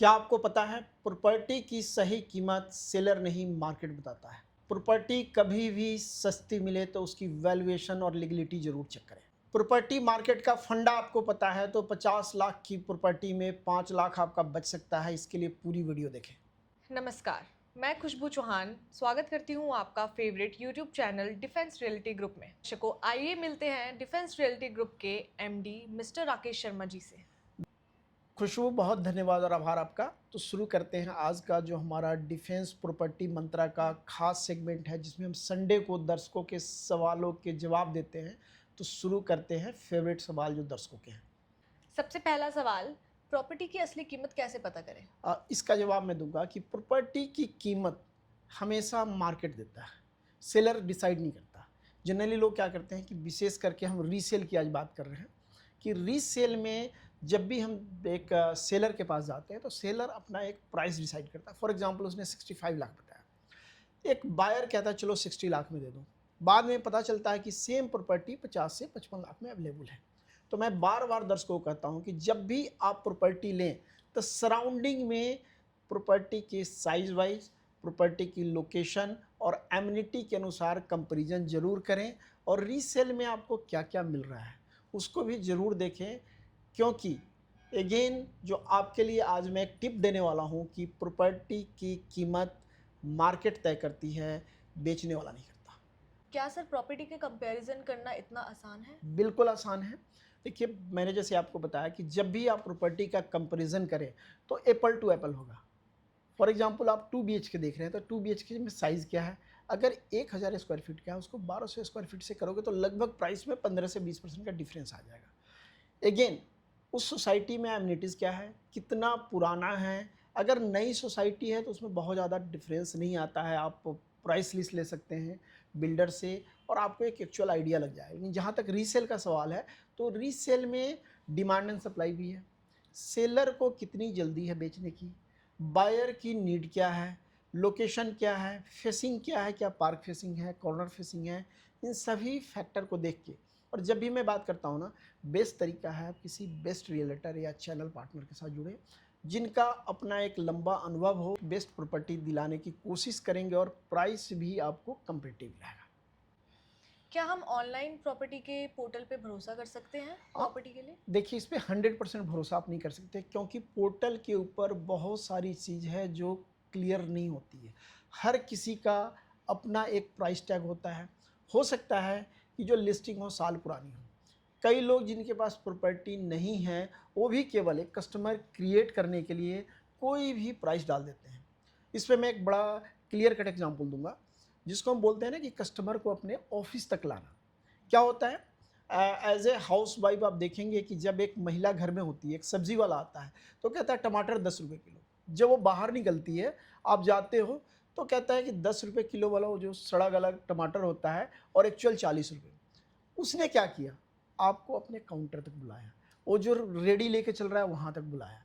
क्या आपको पता है प्रॉपर्टी की सही कीमत सेलर नहीं मार्केट बताता है। प्रॉपर्टी कभी भी सस्ती मिले तो उसकी वैल्यूएशन और लीगलिटी जरूर चेक करें। प्रॉपर्टी मार्केट का फंडा आपको पता है तो 50 लाख की प्रॉपर्टी में 5 लाख आपका बच सकता है। इसके लिए पूरी वीडियो देखें। नमस्कार, मैं खुशबू चौहान स्वागत करती हूँ आपका favourite YouTube channel defence reality group में। दर्शकों, आइए मिलते हैं डिफेंस रियलिटी ग्रुप के एमडी मिस्टर राकेश शर्मा जी से। खुशबू, बहुत धन्यवाद और आभार आपका। तो शुरू करते हैं आज का जो हमारा डिफेंस प्रॉपर्टी मंत्रा का खास सेगमेंट है, जिसमें हम संडे को दर्शकों के सवालों के जवाब देते हैं। तो शुरू करते हैं फेवरेट सवाल जो दर्शकों के हैं। सबसे पहला सवाल, प्रॉपर्टी की असली कीमत कैसे पता करें? इसका जवाब मैं दूंगा कि प्रॉपर्टी की कीमत हमेशा मार्केट देता है, सेलर डिसाइड नहीं करता। जनरली लोग क्या करते हैं कि विशेष करके हम रीसेल की आज बात कर रहे हैं कि रीसेल में जब भी हम एक सेलर के पास जाते हैं तो सेलर अपना एक प्राइस डिसाइड करता है। फॉर एग्जांपल उसने 65 लाख बताया, एक बायर कहता है चलो 60 लाख में दे दो। बाद में पता चलता है कि सेम प्रॉपर्टी 50 से 55 लाख में अवेलेबल है। तो मैं बार बार दर्शकों को कहता हूं कि जब भी आप प्रॉपर्टी लें तो सराउंडिंग में प्रॉपर्टी के साइज वाइज, प्रॉपर्टी की लोकेशन और एमिनिटी के अनुसार कंपैरिजन जरूर करें, और रीसेल में आपको क्या क्या मिल रहा है उसको भी ज़रूर देखें। क्योंकि अगेन जो आपके लिए आज मैं एक टिप देने वाला हूं कि प्रॉपर्टी की कीमत मार्केट तय करती है, बेचने वाला नहीं करता। क्या सर, प्रॉपर्टी के कंपैरिजन करना इतना आसान है? बिल्कुल आसान है। देखिए, मैंने जैसे आपको बताया कि जब भी आप प्रॉपर्टी का कंपैरिजन करें तो एप्पल टू एप्पल होगा। फॉर एग्जांपल आप 2 BHK देख रहे हैं तो 2 BHK में साइज़ क्या है, अगर 1000 स्क्वायर फीट का है उसको 1200 स्क्वायर फीट से करोगे तो लगभग प्राइस में 15 से 20% का डिफरेंस आ जाएगा। अगेन उस सोसाइटी में एमिनिटीज़ क्या है, कितना पुराना है। अगर नई सोसाइटी है तो उसमें बहुत ज़्यादा डिफरेंस नहीं आता है। आप प्राइस लिस्ट ले सकते हैं बिल्डर से और आपको एक एक्चुअल आइडिया लग जाएगा। लेकिन जहाँ तक रीसेल का सवाल है तो रीसेल में डिमांड एंड सप्लाई भी है। सेलर को कितनी जल्दी है बेचने की, बायर की नीड क्या है, लोकेशन क्या है, फेसिंग क्या है, क्या पार्क फेसिंग है, कॉर्नर फेसिंग है, इन सभी फैक्टर को देख के। और जब भी मैं बात करता हूँ ना, बेस्ट तरीका है आप किसी बेस्ट रियलेटर या चैनल पार्टनर के साथ जुड़े जिनका अपना एक लंबा अनुभव हो, बेस्ट प्रॉपर्टी दिलाने की कोशिश करेंगे और प्राइस भी आपको कंपेटिटिव रहेगा। क्या हम ऑनलाइन प्रॉपर्टी के पोर्टल पे भरोसा कर सकते हैं प्रॉपर्टी के लिए? देखिए, इस पे 100% भरोसा आप नहीं कर सकते क्योंकि पोर्टल के ऊपर बहुत सारी चीज़ है जो क्लियर नहीं होती है। हर किसी का अपना एक प्राइस टैग होता है। हो सकता है कि जो लिस्टिंग हो साल पुरानी हो। कई लोग जिनके पास प्रॉपर्टी नहीं है वो भी केवल एक कस्टमर क्रिएट करने के लिए कोई भी प्राइस डाल देते हैं। इस पे मैं एक बड़ा क्लियर कट एग्जांपल दूंगा, जिसको हम बोलते हैं ना कि कस्टमर को अपने ऑफिस तक लाना। क्या होता है, एज ए हाउस वाइफ आप देखेंगे कि जब एक महिला घर में होती है, एक सब्जी वाला आता है तो कहता है टमाटर 10 रुपये किलो। जब वो बाहर निकलती है, आप जाते हो तो कहता है कि 10 रुपये किलो वाला वो जो सड़ा गला टमाटर होता है और एक्चुअल 40 रुपये। उसने क्या किया, आपको अपने काउंटर तक बुलाया, वो जो रेडी लेके चल रहा है वहाँ तक बुलाया।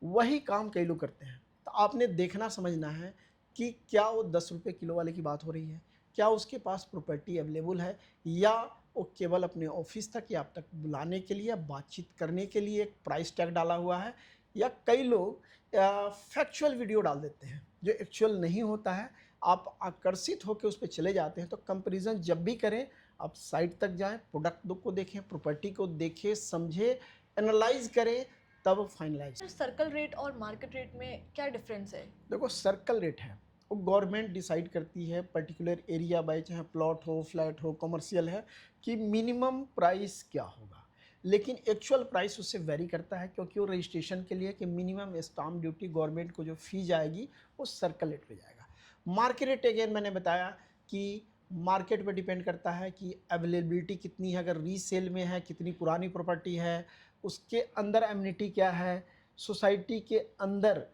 वही काम कई लोग करते हैं। तो आपने देखना समझना है कि क्या वो 10 रुपये किलो वाले की बात हो रही है, क्या उसके पास प्रॉपर्टी अवेलेबल है, या वो केवल अपने ऑफिस तक या आप तक बुलाने के लिए, बातचीत करने के लिए एक प्राइस टैग डाला हुआ है। या कई लोग फैक्चुअल वीडियो डाल देते हैं जो एक्चुअल नहीं होता है। आप आकर्षित होकर उस पर चले जाते हैं। तो कंपैरिजन जब भी करें आप साइट तक जाएं, प्रोडक्ट को देखें, प्रॉपर्टी को देखें, समझें, एनालाइज करें, तब फाइनलाइज। सर्कल रेट और मार्केट रेट में क्या डिफरेंस है? देखो, सर्कल रेट है वो गवर्नमेंट डिसाइड करती है पर्टिकुलर एरिया बाय, चाहे प्लॉट हो, फ्लैट हो, कमर्शियल है, कि मिनिमम प्राइस क्या होगा। लेकिन एक्चुअल प्राइस उससे वेरी करता है क्योंकि वो रजिस्ट्रेशन के लिए कि मिनिमम स्टाम्प ड्यूटी गवर्नमेंट को जो फी जाएगी वो सर्कल रेट पे जाएगा। मार्केट रेट अगेन मैंने बताया कि मार्केट पे डिपेंड करता है कि अवेलेबिलिटी कितनी है, अगर रीसेल में है, कितनी पुरानी प्रॉपर्टी है, उसके अंदर एमिनिटी क्या है, सोसाइटी के अंदर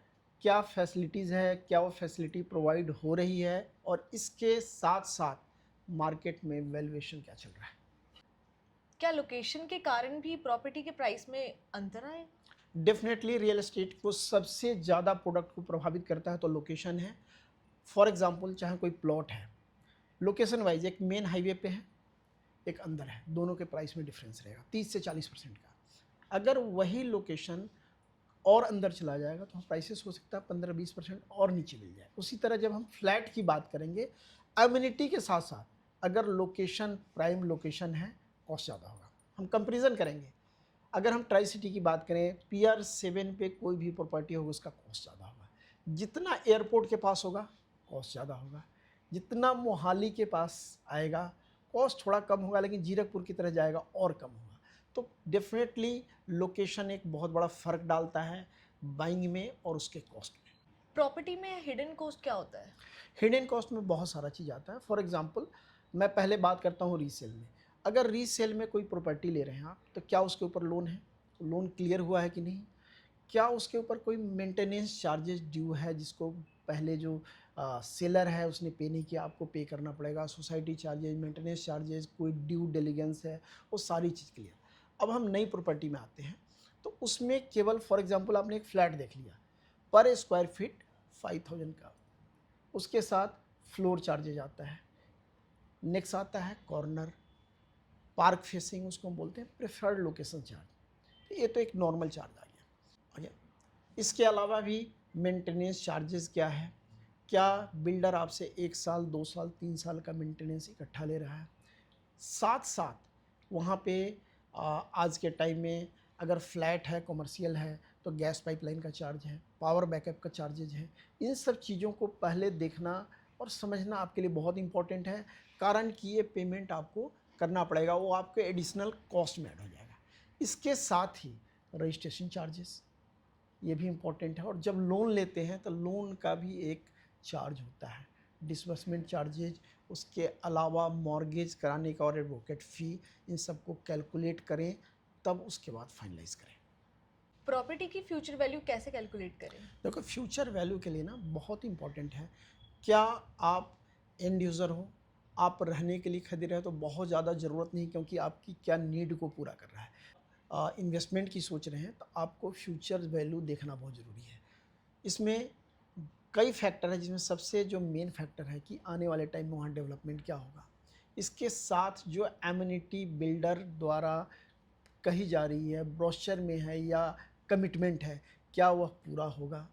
क्या फैसिलिटीज़ है, क्या वो फैसिलिटी प्रोवाइड हो रही है, और इसके साथ साथ मार्केट में वैल्यूएशन क्या चल रहा है। क्या लोकेशन के कारण भी प्रॉपर्टी के प्राइस में अंतर आए? डेफिनेटली रियल एस्टेट को सबसे ज़्यादा प्रोडक्ट को प्रभावित करता है तो लोकेशन है। फॉर एग्जांपल, चाहे कोई प्लॉट है, लोकेशन वाइज एक मेन हाईवे पे है, एक अंदर है, दोनों के प्राइस में डिफरेंस रहेगा 30 से 40% का। अगर वही लोकेशन और अंदर चला जाएगा तो प्राइसेस हो सकता है 15-20% और नीचे मिल जाए। उसी तरह जब हम फ्लैट की बात करेंगे, अम्यूनिटी के साथ साथ अगर लोकेशन प्राइम लोकेशन है, कॉस्ट ज़्यादा होगा। हम कंपेरिजन करेंगे, अगर हम ट्राई सिटी की बात करें, PR7 पे कोई भी प्रॉपर्टी होगा उसका कॉस्ट ज़्यादा होगा। जितना एयरपोर्ट के पास होगा कॉस्ट ज़्यादा होगा, जितना मोहाली के पास आएगा कॉस्ट थोड़ा कम होगा, लेकिन जीरकपुर की तरह जाएगा और कम होगा। तो डेफिनेटली लोकेशन एक बहुत बड़ा फ़र्क डालता है बाइंग में और उसके कॉस्ट में। प्रॉपर्टी में हिडन कॉस्ट क्या होता है? हिडन कॉस्ट में बहुत सारा चीज़ आता है। फॉर एग्जांपल मैं पहले बात करता हूँ रीसेल में। अगर रीसेल में कोई प्रॉपर्टी ले रहे हैं आप, तो क्या उसके ऊपर लोन है, लोन क्लियर हुआ है कि नहीं, क्या उसके ऊपर कोई मेंटेनेंस चार्जेस ड्यू है जिसको पहले जो सेलर है उसने पे नहीं किया, आपको पे करना पड़ेगा, सोसाइटी चार्जेस, मेंटेनेंस चार्जेस, कोई ड्यू डिलिजेंस है, वो सारी चीज़ क्लियर। अब हम नई प्रॉपर्टी में आते हैं, तो उसमें केवल फॉर एग्जांपल आपने एक फ्लैट देख लिया, पर स्क्वायर फीट 5000 का, उसके साथ फ्लोर चार्जेज आता है, नेक्स्ट आता है कॉर्नर, पार्क फेसिंग उसको हम बोलते हैं, प्रेफर्ड लोकेशन चार्ज। तो ये तो एक नॉर्मल चार्ज आ गया। इसके अलावा भी मेंटेनेंस चार्जेस क्या है, क्या बिल्डर आपसे 1 साल 2 साल 3 साल का मेंटेनेंस इकट्ठा ले रहा है। साथ साथ वहाँ पे आज के टाइम में अगर फ्लैट है, कमर्शियल है, तो गैस पाइपलाइन का चार्ज है, पावर बैकअप का चार्जेज है। इन सब चीज़ों को पहले देखना और समझना आपके लिए बहुत इंपॉर्टेंट है, कारण कि ये पेमेंट आपको करना पड़ेगा, वो आपके एडिशनल कॉस्ट में ऐड हो जाएगा। इसके साथ ही रजिस्ट्रेशन चार्जेस, ये भी इम्पोर्टेंट है। और जब लोन लेते हैं तो लोन का भी एक चार्ज होता है, डिसबर्समेंट चार्जेज, उसके अलावा मॉर्गेज कराने का और एडवोकेट फ़ी, इन सबको कैलकुलेट करें, तब उसके बाद फाइनलाइज करें। प्रॉपर्टी की फ्यूचर वैल्यू कैसे कैलकुलेट करें? देखो, फ्यूचर वैल्यू के लिए ना बहुत इंपॉर्टेंट है, क्या आप एंड यूज़र हो, आप रहने के लिए खरीद रहे हो तो बहुत ज़्यादा ज़रूरत नहीं, क्योंकि आपकी क्या नीड को पूरा कर रहा है। इन्वेस्टमेंट की सोच रहे हैं तो आपको फ्यूचर वैल्यू देखना बहुत ज़रूरी है। इसमें कई फैक्टर हैं, जिसमें सबसे जो मेन फैक्टर है कि आने वाले टाइम में वहाँ डेवलपमेंट क्या होगा। इसके साथ जो एमिनिटी बिल्डर द्वारा कही जा रही है, ब्रोशर में है या कमिटमेंट है, क्या वह पूरा होगा।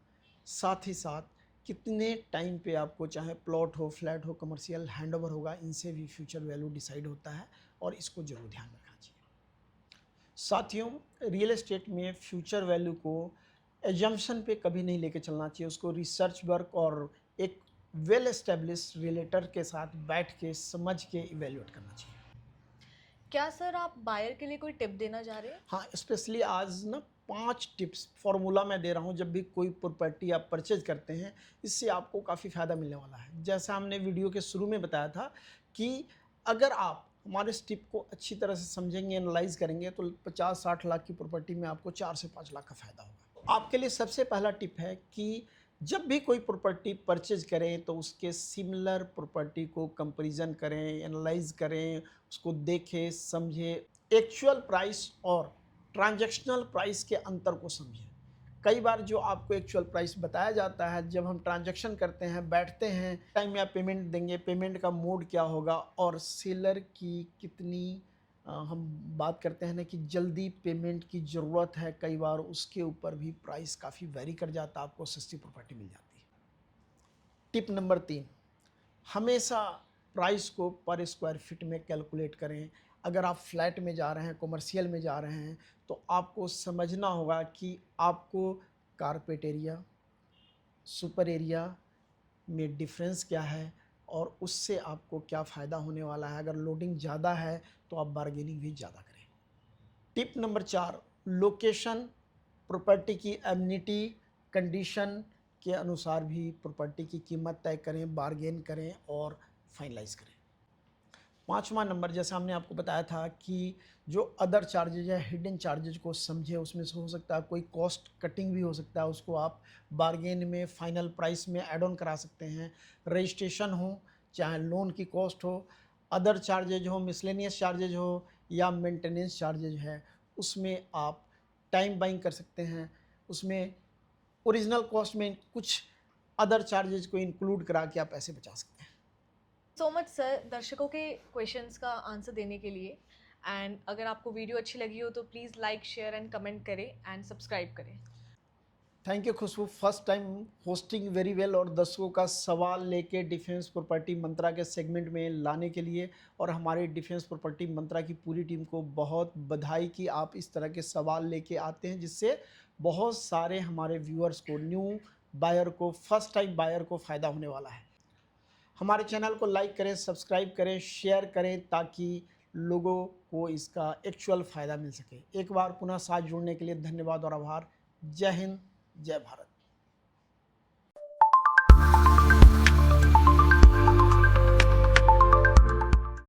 साथ ही साथ कितने टाइम पे आपको, चाहे प्लॉट हो, फ्लैट हो, कमर्शियल, हैंडओवर होगा, इनसे भी फ्यूचर वैल्यू डिसाइड होता है और इसको ज़रूर ध्यान रखना चाहिए। साथियों, रियल एस्टेट में फ्यूचर वैल्यू को एजम्पशन पे कभी नहीं लेके चलना चाहिए, उसको रिसर्च वर्क और एक वेल एस्टेब्लिश रिलेटर के साथ बैठ के समझ के इवेल्युएट करना चाहिए। क्या सर आप बायर के लिए कोई टिप देना चाह रहे हैं? हाँ, स्पेशली आज ना 5 टिप्स फार्मूला मैं दे रहा हूँ, जब भी कोई प्रॉपर्टी आप परचेज करते हैं, इससे आपको काफ़ी फ़ायदा मिलने वाला है। जैसा हमने वीडियो के शुरू में बताया था कि अगर आप हमारे इस टिप को अच्छी तरह से समझेंगे, एनालाइज करेंगे, तो 50-60 लाख की प्रॉपर्टी में आपको 4 से 5 लाख का फ़ायदा होगा। आपके लिए सबसे पहला टिप है कि जब भी कोई प्रॉपर्टी परचेज करें तो उसके सिमिलर प्रॉपर्टी को कंपैरिजन करें, एनालाइज करें, उसको देखें, समझें, एक्चुअल प्राइस और ट्रांजैक्शनल प्राइस के अंतर को समझें। कई बार जो आपको एक्चुअल प्राइस बताया जाता है, जब हम ट्रांजैक्शन करते हैं, बैठते हैं, टाइम में आप पेमेंट देंगे, पेमेंट का मोड क्या होगा और सेलर की कितनी हम बात करते हैं ना कि जल्दी पेमेंट की ज़रूरत है, कई बार उसके ऊपर भी प्राइस काफ़ी वेरी कर जाता है, आपको सस्ती प्रॉपर्टी मिल जाती है। टिप नंबर 3, हमेशा प्राइस को पर स्क्वायर फीट में कैलकुलेट करें। अगर आप फ्लैट में जा रहे हैं, कमर्शियल में जा रहे हैं, तो आपको समझना होगा कि आपको कारपेट एरिया, सुपर एरिया में डिफरेंस क्या है और उससे आपको क्या फ़ायदा होने वाला है। अगर लोडिंग ज़्यादा है तो आप बार्गेनिंग भी ज़्यादा करें। टिप नंबर 4, लोकेशन, प्रॉपर्टी की एमिनिटी, कंडीशन के अनुसार भी प्रॉपर्टी की कीमत तय करें, बार्गेन करें और फाइनलाइज करें। 5वां नंबर, जैसा हमने आपको बताया था कि जो अदर चार्जेज है, हिडन चार्जेज को समझे, उसमें से हो सकता है कोई कॉस्ट कटिंग भी हो सकता है, उसको आप बार्गेन में, फाइनल प्राइस में ऐड ऑन करा सकते हैं। रजिस्ट्रेशन हो, चाहे लोन की कॉस्ट हो, अदर चार्जेज हो, मिसलेनियस चार्जेज हो या मेंटेनेंस चार्जेज है, उसमें आप टाइम बाइंग कर सकते हैं। उसमें ओरिजिनल कॉस्ट में कुछ अदर चार्जेज को इंक्लूड करा के आप पैसे बचा सकते हैं। सो मच सर दर्शकों के क्वेश्चंस का आंसर देने के लिए। एंड अगर आपको वीडियो अच्छी लगी हो तो please like, share and comment करें एंड सब्सक्राइब करें। Thank you Khushboo, first time hosting very well और दर्शकों का सवाल लेके डिफेंस प्रॉपर्टी मंत्रा के सेगमेंट में लाने के लिए, और हमारे डिफेंस प्रॉपर्टी मंत्रा की पूरी टीम को बहुत बधाई कि आप इस तरह के सवाल लेके आते हैं, जिससे बहुत सारे हमारे व्यूअर्स को, न्यू बायर को, फर्स्ट टाइम बायर को फ़ायदा होने वाला है। हमारे चैनल को लाइक करें, सब्सक्राइब करें, शेयर करें, ताकि लोगों को इसका एक्चुअल फ़ायदा मिल सके। एक बार पुनः साथ जुड़ने के लिए धन्यवाद और आभार। जय हिंद, जय भारत।